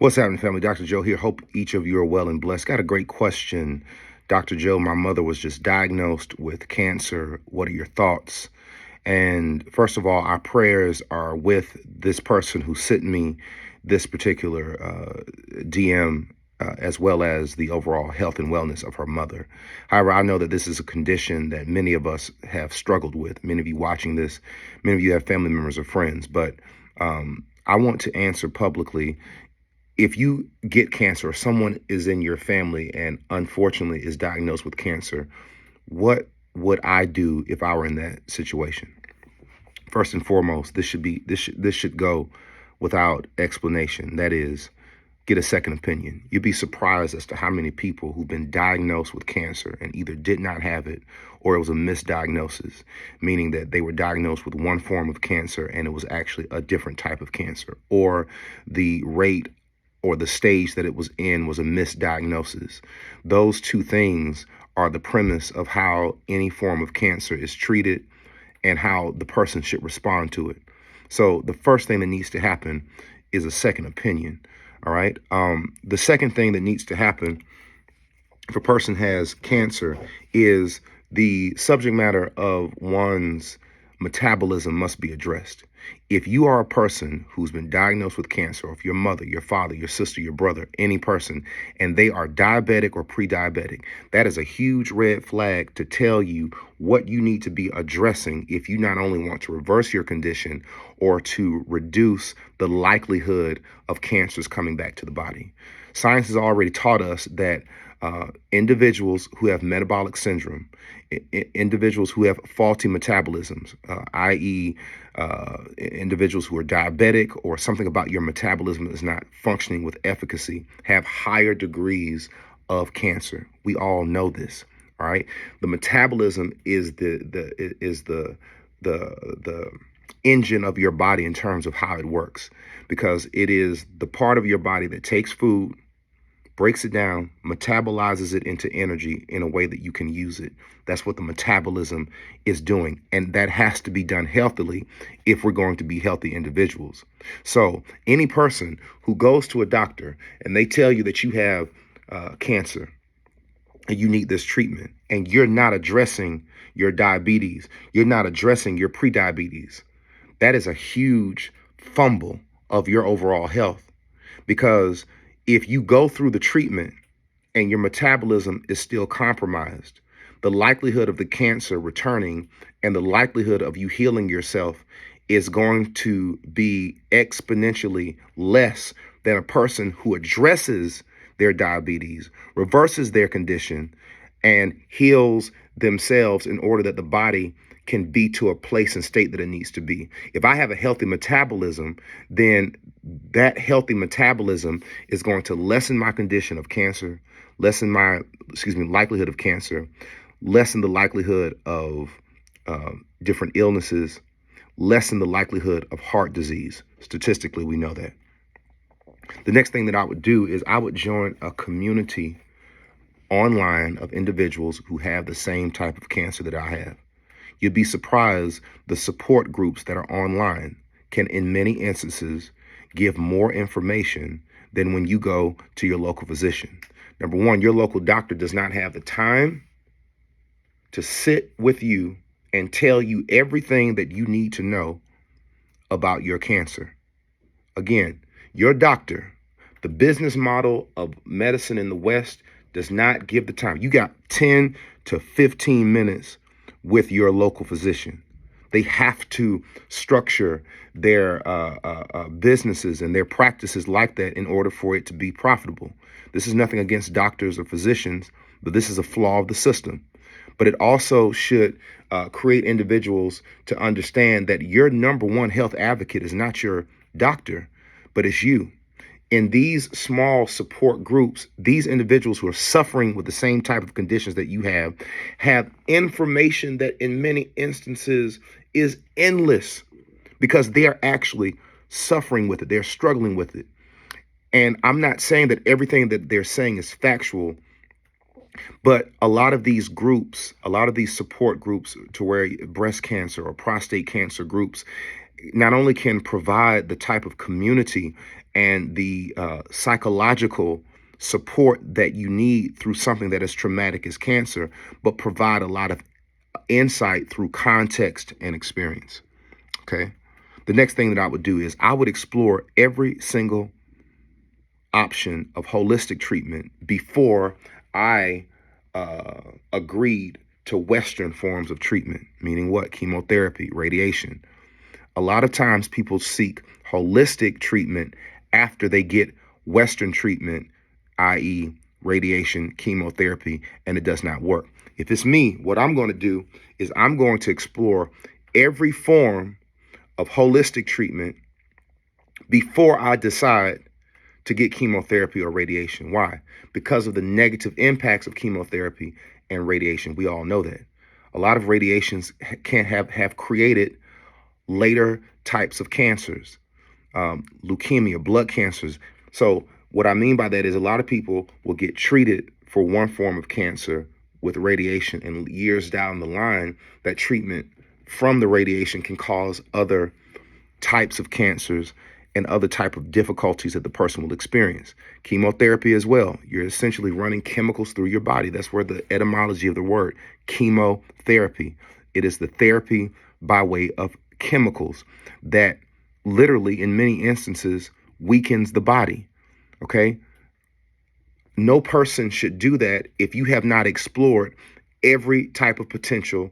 What's happening, family? Dr. Joe here. Hope each of you are well and blessed. Got a great question. Dr. Joe, my mother was just diagnosed with cancer. What are your thoughts? And first of all, our prayers are with this person who sent me this particular DM, as well as the overall health and wellness of her mother. However, I know that this is a condition that many of us have struggled with. Many of you watching this, many of you have family members or friends, but I want to answer publicly. If you get cancer or someone is in your family and unfortunately is diagnosed with cancer, what would I do if I were in that situation? First and foremost, this should go without explanation. That is, get a second opinion. You'd be surprised as to how many people who've been diagnosed with cancer and either did not have it or it was a misdiagnosis, meaning that they were diagnosed with one form of cancer and it was actually a different type of cancer, or the rate or the stage that it was in was a misdiagnosis. Those two things are the premise of how any form of cancer is treated and how the person should respond to it. So the first thing that needs to happen is a second opinion. All right. The second thing that needs to happen if a person has cancer is the subject matter of one's metabolism must be addressed. If you are a person who's been diagnosed with cancer, or if your mother, your father, your sister, your brother, any person, and they are diabetic or pre-diabetic, that is a huge red flag to tell you what you need to be addressing if you not only want to reverse your condition or to reduce the likelihood of cancers coming back to the body. Science has already taught us that individuals who have metabolic syndrome, individuals who have faulty metabolisms, i.e., individuals who are diabetic or something about your metabolism is not functioning with efficacy, have higher degrees of cancer. We all know this. All right, the metabolism is the engine of your body in terms of how it works, because it is the part of your body that takes food, breaks it down, metabolizes it into energy in a way that you can use it. That's what the metabolism is doing. And that has to be done healthily if we're going to be healthy individuals. So any person who goes to a doctor and they tell you that you have cancer and you need this treatment, and you're not addressing your diabetes, you're not addressing your prediabetes, that is a huge fumble of your overall health. Because if you go through the treatment and your metabolism is still compromised, the likelihood of the cancer returning and the likelihood of you healing yourself is going to be exponentially less than a person who addresses their diabetes, reverses their condition, and heals themselves in order that the body can be to a place and state that it needs to be. If I have a healthy metabolism, then that healthy metabolism is going to lessen my condition of cancer, lessen my, likelihood of cancer, lessen the likelihood of different illnesses, lessen the likelihood of heart disease. Statistically, we know that. The next thing that I would do is I would join a community online of individuals who have the same type of cancer that I have. You'd be surprised the support groups that are online can, in many instances, give more information than when you go to your local physician. Number one, your local doctor does not have the time to sit with you and tell you everything that you need to know about your cancer. Again, your doctor, the business model of medicine in the West, does not give the time. You got 10 to 15 minutes with your local physician. They have to structure their businesses and their practices like that in order for it to be profitable. This is nothing against doctors or physicians, but this is a flaw of the system. But it also should create individuals to understand that your number one health advocate is not your doctor, but it's you. In these small support groups, these individuals who are suffering with the same type of conditions that you have information that in many instances is endless, because they are actually suffering with it. They're struggling with it. And I'm not saying that everything that they're saying is factual, but a lot of these groups, a lot of these support groups to where breast cancer or prostate cancer groups not only can provide the type of community and the psychological support that you need through something that is traumatic as cancer, but provide a lot of insight through context and experience. Okay. The next thing that I would do is I would explore every single option of holistic treatment before I agreed to Western forms of treatment, meaning what? Chemotherapy, radiation. A lot of times people seek holistic treatment after they get Western treatment, i.e., radiation, chemotherapy, and it does not work. If it's me, what I'm going to do is I'm going to explore every form of holistic treatment before I decide to get chemotherapy or radiation. Why? Because of the negative impacts of chemotherapy and radiation. We all know that. A lot of radiations can have created later types of cancers, leukemia, blood cancers. So what I mean by that is a lot of people will get treated for one form of cancer with radiation, and years down the line, that treatment from the radiation can cause other types of cancers and other type of difficulties that the person will experience. Chemotherapy as well. You're essentially running chemicals through your body. That's where the etymology of the word chemotherapy. It is the therapy by way of chemicals that literally, in many instances, weakens the body. Okay? No person should do that if you have not explored every type of potential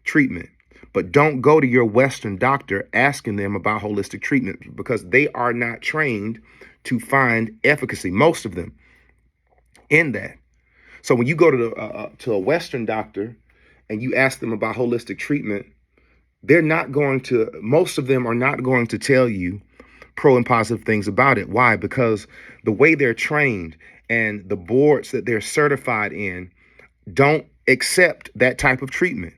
treatment. But don't go to your Western doctor asking them about holistic treatment, because they are not trained to find efficacy, most of them, in that. So when you go to a Western doctor and you ask them about holistic treatment, most of them are not going to tell you pro and positive things about it. Why? Because the way they're trained and the boards that they're certified in don't accept that type of treatment.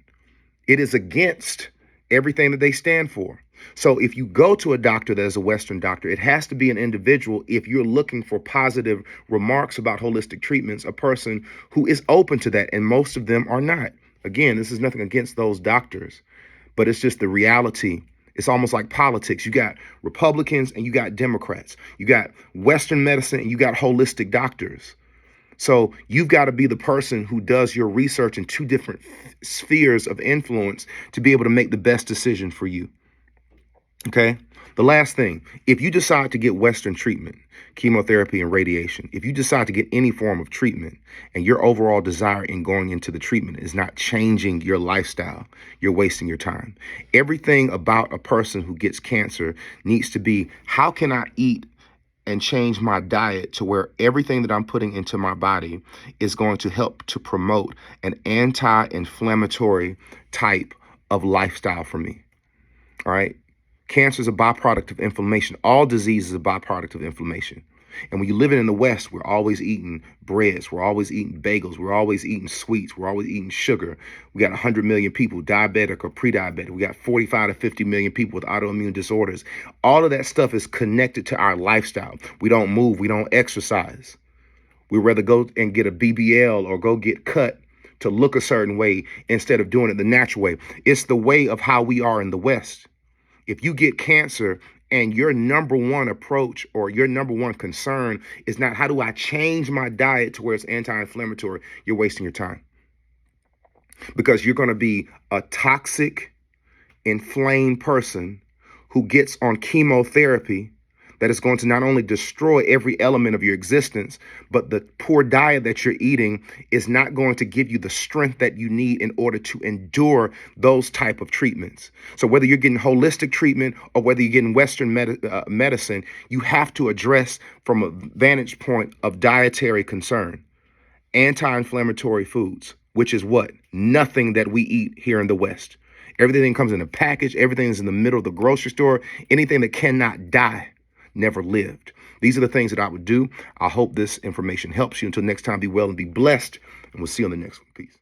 It is against everything that they stand for. So if you go to a doctor that is a Western doctor, it has to be an individual, if you're looking for positive remarks about holistic treatments, a person who is open to that, and most of them are not. Again, this is nothing against those doctors, but it's just the reality. It's almost like politics. You got Republicans and you got Democrats. You got Western medicine and you got holistic doctors. So you've got to be the person who does your research in two different spheres of influence to be able to make the best decision for you. Okay. The last thing, if you decide to get Western treatment, chemotherapy and radiation, if you decide to get any form of treatment and your overall desire in going into the treatment is not changing your lifestyle, you're wasting your time. Everything about a person who gets cancer needs to be, how can I eat and change my diet to where everything that I'm putting into my body is going to help to promote an anti-inflammatory type of lifestyle for me. All right. Cancer is a byproduct of inflammation. All disease is a byproduct of inflammation. And when you live in the West, we're always eating breads. We're always eating bagels. We're always eating sweets. We're always eating sugar. We got 100 million people diabetic or pre-diabetic. We got 45 to 50 million people with autoimmune disorders. All of that stuff is connected to our lifestyle. We don't move. We don't exercise. We'd rather go and get a BBL or go get cut to look a certain way instead of doing it the natural way. It's the way of how we are in the West. If you get cancer and your number one approach or your number one concern is not how do I change my diet to where it's anti-inflammatory, you're wasting your time. Because you're going to be a toxic, inflamed person who gets on chemotherapy that is going to not only destroy every element of your existence, but the poor diet that you're eating is not going to give you the strength that you need in order to endure those type of treatments. So whether you're getting holistic treatment or whether you're getting Western medicine, you have to address from a vantage point of dietary concern, anti-inflammatory foods, which is what? Nothing that we eat here in the West. Everything comes in a package. Everything is in the middle of the grocery store. Anything that cannot die never lived. These are the things that I would do. I hope this information helps you. Until next time, be well and be blessed. And we'll see you on the next one. Peace.